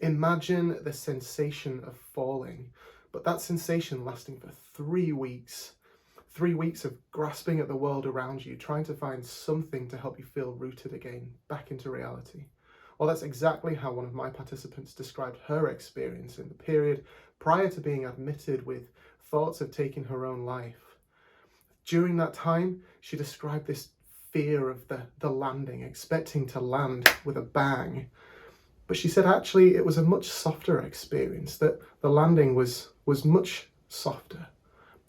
Imagine the sensation of falling, but that sensation lasting for 3 weeks. 3 weeks of grasping at the world around you, trying to find something to help you feel rooted again, back into reality. Well, that's exactly how one of my participants described her experience in the period prior to being admitted with thoughts of taking her own life. During that time, she described this fear of the landing, expecting to land with a bang. But she said actually it was a much softer experience, that the landing was much softer.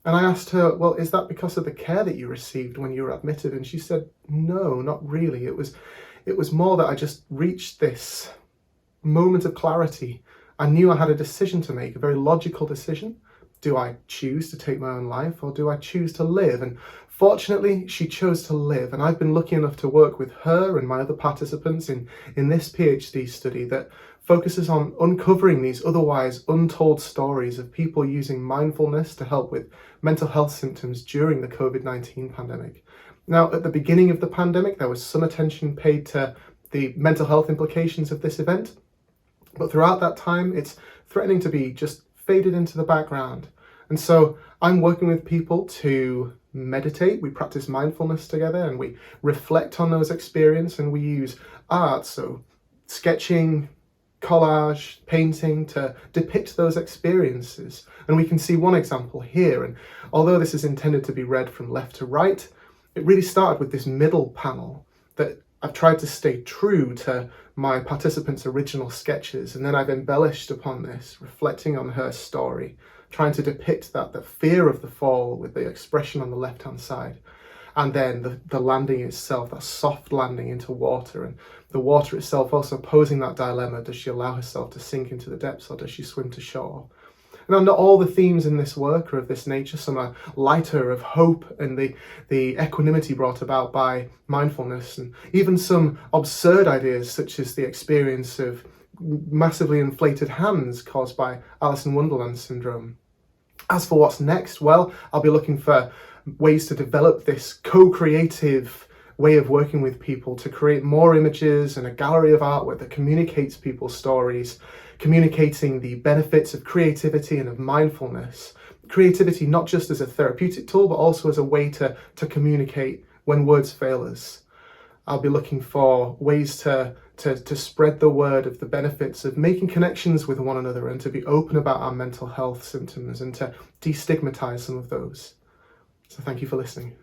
And I asked her, well, is that because of the care that you received when you were admitted? And she said, no, not really. It was more that I just reached this moment of clarity. I knew I had a decision to make, a very logical decision. Do I choose to take my own life, or do I choose to live? And fortunately, she chose to live. And I've been lucky enough to work with her and my other participants in this PhD study that focuses on uncovering these otherwise untold stories of people using mindfulness to help with mental health symptoms during the COVID-19 pandemic. Now, at the beginning of the pandemic, there was some attention paid to the mental health implications of this event. But throughout that time, it's threatening to be just faded into the background. And so I'm working with people to meditate. We practice mindfulness together and we reflect on those experiences, and we use art, so sketching, collage, painting, to depict those experiences. And we can see one example here. And although this is intended to be read from left to right, it really started with this middle panel that I've tried to stay true to my participants' original sketches, and then I've embellished upon this, reflecting on her story, trying to depict the fear of the fall with the expression on the left-hand side. And then the landing itself, that soft landing into water, and the water itself also posing that dilemma: does she allow herself to sink into the depths, or does she swim to shore? And not all the themes in this work are of this nature. Some are lighter, of hope and the equanimity brought about by mindfulness, and even some absurd ideas such as the experience of massively inflated hands caused by Alice in Wonderland syndrome. As for what's next, well, I'll be looking for ways to develop this co-creative way of working with people to create more images and a gallery of artwork that communicates people's stories, communicating the benefits of creativity and of mindfulness. Creativity not just as a therapeutic tool, but also as a way to communicate when words fail us. I'll be looking for ways to spread the word of the benefits of making connections with one another, and to be open about our mental health symptoms, and to destigmatize some of those. So thank you for listening.